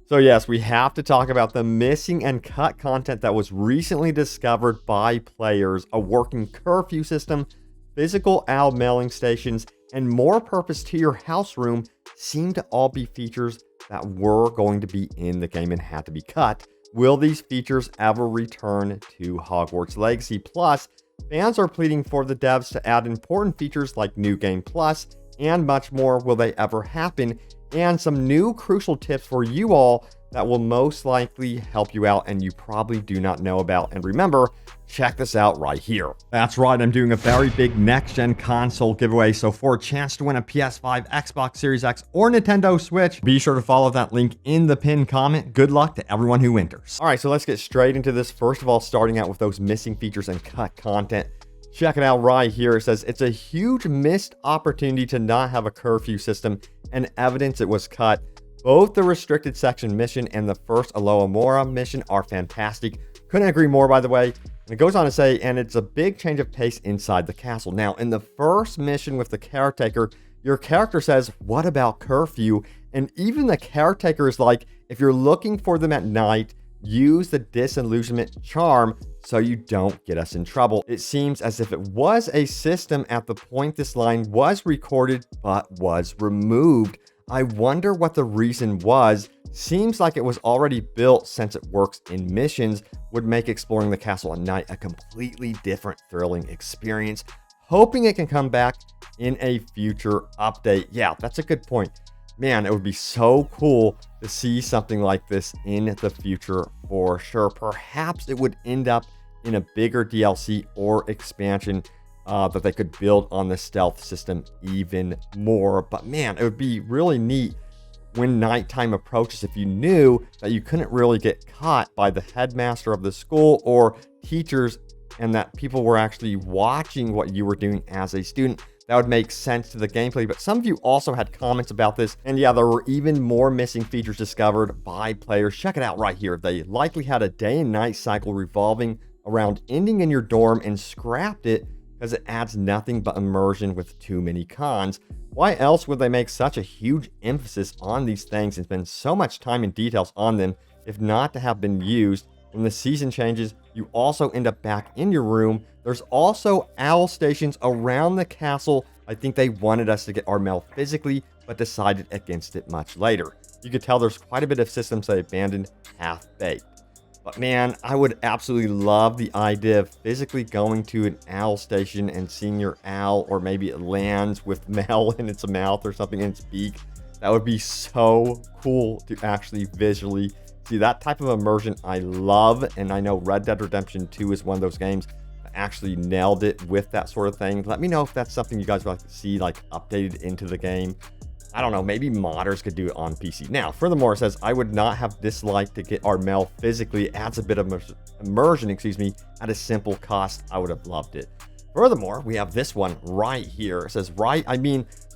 So yes, we have to talk about the missing and cut content that was recently discovered by players, a working curfew system, physical owl mailing stations, and more purpose to your house room seem to all be features that were going to be in the game and had to be cut. Will these features ever return to Hogwarts Legacy? Plus, fans are pleading for the devs to add important features like New Game Plus and much more. Will they ever happen? And some new crucial tips for you all that will most likely help you out and you probably do not know about. And remember, check this out right here. That's right, I'm doing a very big next-gen console giveaway. So for a chance to win a PS5, Xbox Series X, or Nintendo Switch, be sure to follow that link in the pinned comment. Good luck to everyone who enters. All right, so let's get straight into this. First of all, starting out with those missing features and cut content. Check it out right here. It says it's a huge missed opportunity to not have a curfew system and evidence it was cut. Both the restricted section mission and the first Aloha mission are fantastic. Couldn't agree more, by the way. And it goes on to say, and it's a big change of pace inside the castle. Now, in the first mission with the caretaker, your character says, "What about curfew?" And even the caretaker is like, if you're looking for them at night, use the disillusionment charm so you don't get us in trouble. It seems as if it was a system at the point this line was recorded but was removed. I wonder what the reason was. Seems like it was already built since it works in missions, would make exploring the castle at night a completely different thrilling experience. Hoping it can come back in a future update. Yeah, that's a good point. Man, it would be so cool to see something like this in the future for sure. Perhaps it would end up in a bigger DLC or expansion that they could build on the stealth system even more. But man, it would be really neat when nighttime approaches if you knew that you couldn't really get caught by the headmaster of the school or teachers and that people were actually watching what you were doing as a student. That would make sense to the gameplay, but some of you also had comments about this. And yeah, there were even more missing features discovered by players. Check it out right here. They likely had a day and night cycle revolving around ending in your dorm and scrapped it because it adds nothing but immersion with too many cons. Why else would they make such a huge emphasis on these things and spend so much time and details on them if not to have been used? When the season changes, you also end up back in your room. There's also owl stations around the castle. I think they wanted us to get our mail physically, but decided against it much later. You could tell there's quite a bit of systems they abandoned half-baked. But man, I would absolutely love the idea of physically going to an owl station and seeing your owl, or maybe it lands with mail in its mouth or something in its beak. That would be so cool to actually visually see that type of immersion. I love, and I know Red Dead Redemption 2 is one of those games that actually nailed it with that sort of thing. Let me know if that's something you guys would like to see like updated into the game. I don't know, maybe modders could do it on PC. Now, furthermore, it says, I would not have disliked to get our mail physically. It adds a bit of immersion, at a simple cost. I would have loved it. Furthermore, we have this one right here. It says,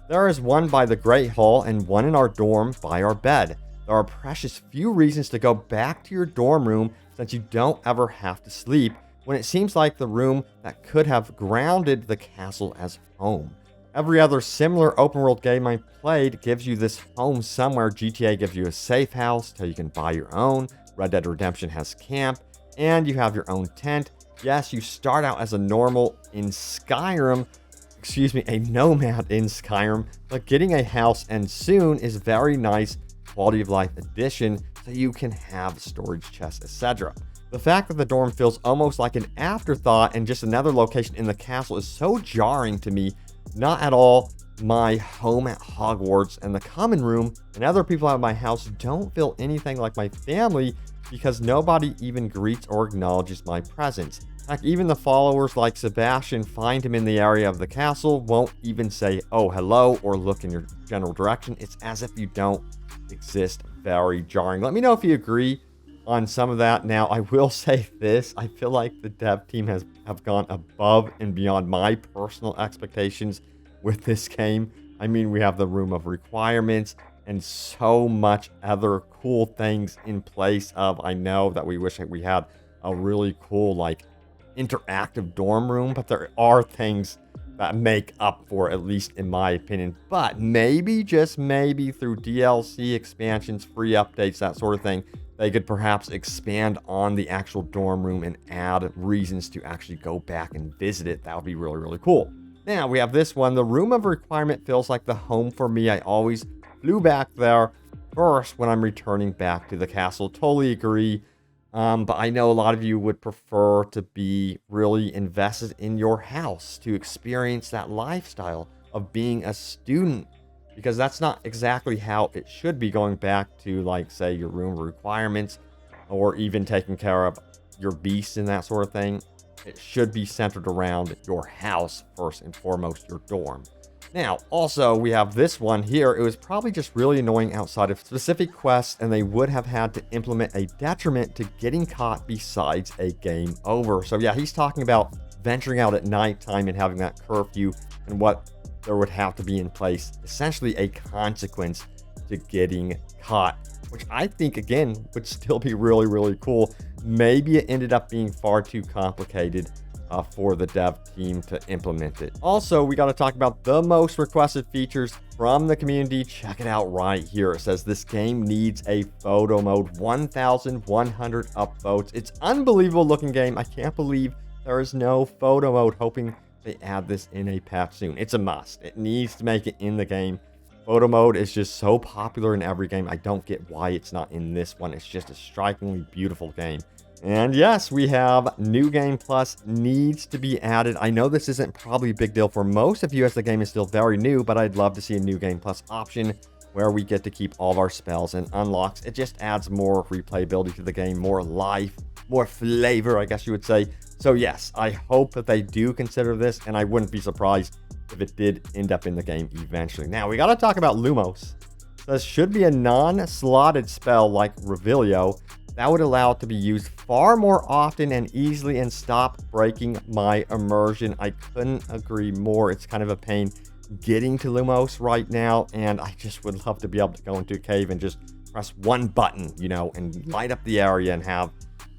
there is one by the Great Hall and one in our dorm by our bed. There are precious few reasons to go back to your dorm room since you don't ever have to sleep, when it seems like the room that could have grounded the castle as home. Every other similar open world game I played gives you this home somewhere. GTA gives you a safe house till you can buy your own. Red Dead Redemption has camp, and you have your own tent. Yes, you start out as a nomad in Skyrim, but getting a house and soon is very nice quality of life addition, so you can have storage chests, etc. The fact that the dorm feels almost like an afterthought and just another location in the castle is so jarring to me. Not at all my home at Hogwarts, and the common room and other people at my house don't feel anything like my family because nobody even greets or acknowledges my presence. Heck, even the followers like Sebastian find him in the area of the castle, won't even say, oh, hello, or look in your general direction. It's as if you don't exist. Very jarring. Let me know if you agree on some of that. Now, I will say this. I feel like the dev team have gone above and beyond my personal expectations with this game. I mean, we have the room of requirements and so much other cool things in place of, I know that we wish that we had a really cool, like, interactive dorm room, but there are things that make up for, at least in my opinion. But maybe, just maybe, through DLC expansions, free updates, that sort of thing, they could perhaps expand on the actual dorm room and add reasons to actually go back and visit it. That would be really, really cool. Now, we have this one. The Room of Requirement feels like the home for me. I always flew back there first when I'm returning back to the castle. Totally agree. But I know a lot of you would prefer to be really invested in your house, to experience that lifestyle of being a student, because that's not exactly how it should be, going back to, like, say, your room requirements, or even taking care of your beasts and that sort of thing. It should be centered around your house first and foremost, your dorm. Now, also, we have this one here. It was probably just really annoying outside of specific quests, and they would have had to implement a detriment to getting caught besides a game over. So yeah, he's talking about venturing out at nighttime and having that curfew, and what there would have to be in place, essentially a consequence to getting caught, which I think, again, would still be really, really cool. Maybe it ended up being far too complicated for the dev team to implement it. Also, we got to talk about the most requested features from the community. Check it out right here. It says this game needs a photo mode. 1,100 upvotes. It's unbelievable looking game. I can't believe there is no photo mode. Hoping they add this in a patch soon. It's a must. It needs to make it in the game. Photo mode is just so popular in every game. I don't get why it's not in this one. It's just a strikingly beautiful game. And yes, we have New Game Plus needs to be added. I know this isn't probably a big deal for most of you, as the game is still very new, but I'd love to see a New Game Plus option where we get to keep all of our spells and unlocks. It just adds more replayability to the game, more life, more flavor, I guess you would say. So yes, I hope that they do consider this, and I wouldn't be surprised if it did end up in the game eventually. Now, we got to talk about Lumos. This should be a non-slotted spell like Revelio. That would allow it to be used far more often and easily and stop breaking my immersion. I couldn't agree more. It's kind of a pain getting to Lumos right now, and I just would love to be able to go into a cave and just press one button, you know, and light up the area and have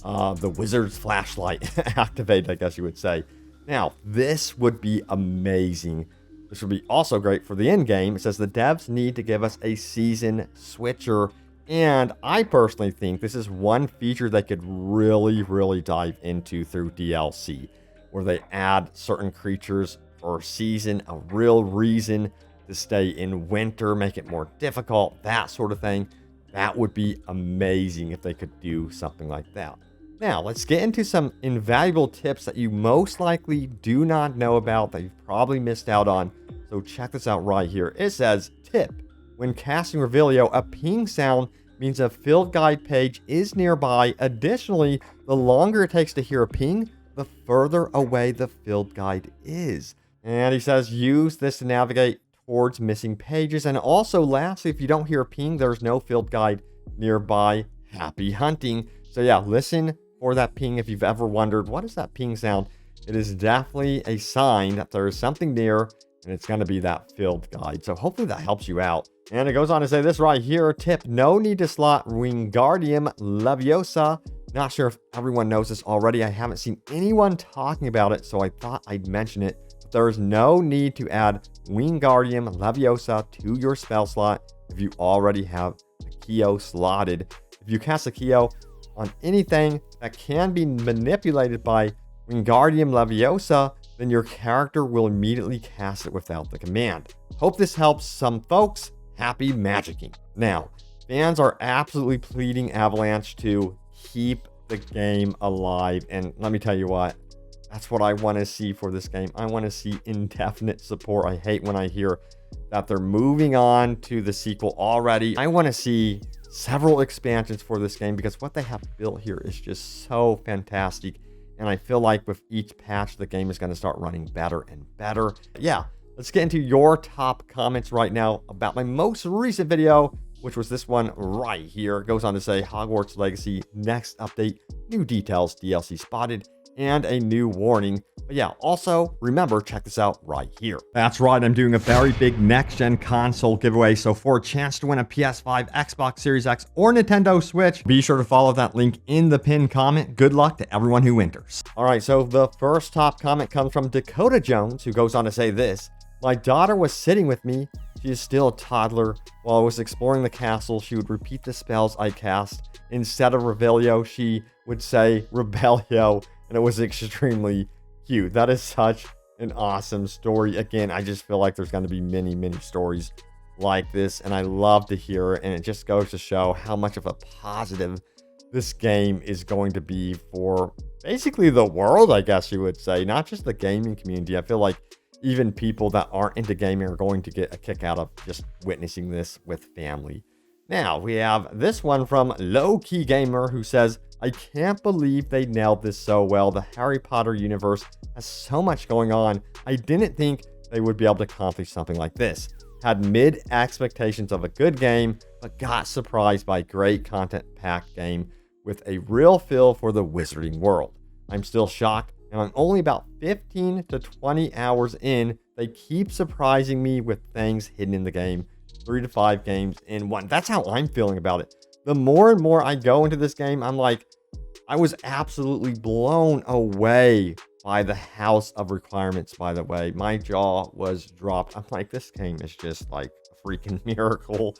the wizard's flashlight activated, I guess you would say. Now, this would be amazing. This would be also great for the end game. It says the devs need to give us a season switcher. And I personally think this is one feature they could really, really dive into through DLC, where they add certain creatures for season, a real reason to stay in winter, make it more difficult, that sort of thing. That would be amazing if they could do something like that. Now, let's get into some invaluable tips that you most likely do not know about, that you've probably missed out on. So check this out right here. It says, tip: when casting Revelio, a ping sound means a field guide page is nearby. Additionally, the longer it takes to hear a ping, the further away the field guide is. And he says use this to navigate towards missing pages. And also, lastly, if you don't hear a ping, there's no field guide nearby. Happy hunting. So yeah, listen for that ping if you've ever wondered, what is that ping sound? It is definitely a sign that there is something near, and it's going to be that field guide. So hopefully that helps you out. And it goes on to say this right here. Tip: no need to slot Wingardium Leviosa. Not sure if everyone knows this already. I haven't seen anyone talking about it, so I thought I'd mention it. But there is no need to add Wingardium Leviosa to your spell slot if you already have a Kyo slotted. If you cast a Kyo on anything that can be manipulated by Wingardium Leviosa, then your character will immediately cast it without the command. Hope this helps some folks. Happy magicking. Now, fans are absolutely pleading Avalanche to keep the game alive, and let me tell you what, that's what I want to see for this game. I want to see indefinite support. I hate when I hear that they're moving on to the sequel already. I want to see several expansions for this game, because what they have built here is just so fantastic. And I feel like with each patch, the game is going to start running better and better. Yeah, let's get into your top comments right now about my most recent video, which was this one right here. It goes on to say, Hogwarts Legacy, next update, new details, DLC spotted, and a new warning. But yeah, also remember, check this out right here. That's right, I'm doing a very big next-gen console giveaway. So for a chance to win a PS5, Xbox Series X, or Nintendo Switch, be sure to follow that link in the pinned comment. Good luck to everyone who enters. All right, so the first top comment comes from Dakota Jones, who goes on to say this. My daughter was sitting with me. She is still a toddler. While I was exploring the castle, she would repeat the spells I cast. Instead of Revelio, she would say Rebelio, and it was extremely cute. That is such an awesome story. Again, I just feel like there's going to be many, many stories like this, and I love to hear it, and it just goes to show how much of a positive this game is going to be for basically the world, I guess you would say, not just the gaming community. I feel like even people that aren't into gaming are going to get a kick out of just witnessing this with family. Now, we have this one from Low Key Gamer, who says, I can't believe they nailed this so well. The Harry Potter universe has so much going on. I didn't think they would be able to accomplish something like this. Had mid expectations of a good game, but got surprised by a great content-packed game with a real feel for the wizarding world. I'm still shocked, and I'm only about 15 to 20 hours in. They keep surprising me with things hidden in the game. 3 to 5 games in one. That's how I'm feeling about it. The more and more I go into this game, I'm like, I was absolutely blown away by the house of requirements, by the way. My jaw was dropped. I'm like, this game is just like a freaking miracle.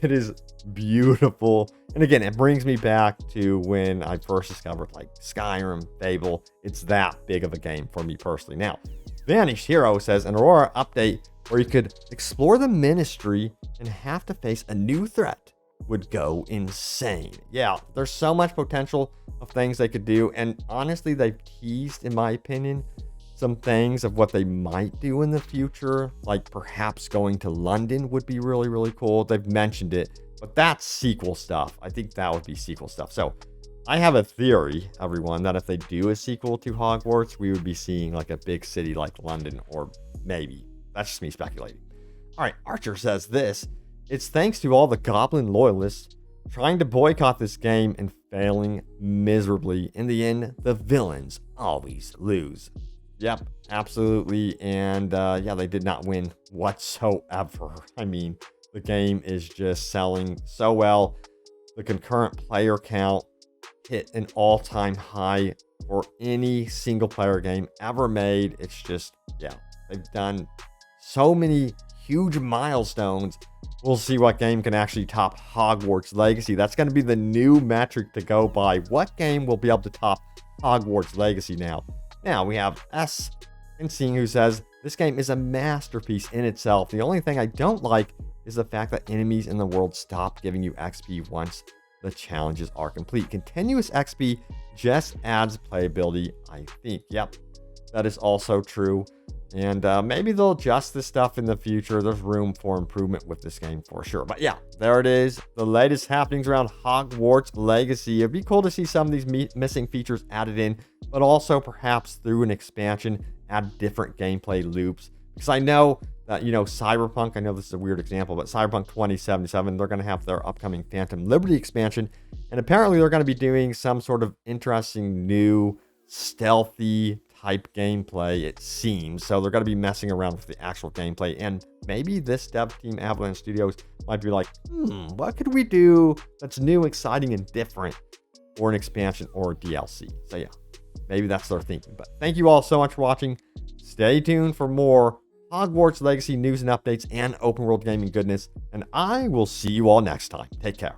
It is beautiful. And again, it brings me back to when I first discovered like Skyrim, Fable. It's that big of a game for me personally. Now, Vanished Hero says an Aurora update where you could explore the ministry and have to face a new threat would go insane. Yeah, there's so much potential of things they could do, and honestly, they've teased, in my opinion, some things of what they might do in the future, like perhaps going to London would be really, really cool. They've mentioned it, but that's sequel stuff. I think that would be sequel stuff. So I have a theory, everyone, that if they do a sequel to Hogwarts, we would be seeing like a big city like London, or maybe. That's just me speculating. All right, Archer says this. It's thanks to all the Goblin loyalists trying to boycott this game and failing miserably. In the end, the villains always lose. Yep, absolutely. And yeah, they did not win whatsoever. I mean, the game is just selling so well. The concurrent player count hit an all-time high for any single player game ever made. It's just, yeah, they've done so many huge milestones. We'll see what game can actually top Hogwarts Legacy. That's going to be the new metric to go by. What game will be able to top Hogwarts Legacy now? Now we have S and Seeing, who says, this game is a masterpiece in itself. The only thing I don't like is the fact that enemies in the world stop giving you XP once the challenges are complete. Continuous XP just adds playability, I think. Yep, that is also true. And maybe they'll adjust this stuff in the future. There's room for improvement with this game for sure. But yeah, there it is. The latest happenings around Hogwarts Legacy. It'd be cool to see some of these missing features added in, but also perhaps through an expansion, add different gameplay loops. Because I know that, you know, Cyberpunk, I know this is a weird example, but Cyberpunk 2077, they're going to have their upcoming Phantom Liberty expansion. And apparently they're going to be doing some sort of interesting new stealthy type gameplay, it seems. So they're going to be messing around with the actual gameplay, and maybe this dev team, Avalanche Studios, might be like, what could we do that's new, exciting, and different for an expansion or a DLC? So yeah, maybe that's their thinking. But thank you all so much for watching. Stay tuned for more Hogwarts Legacy news and updates and open world gaming goodness, and I will see you all next time. Take care.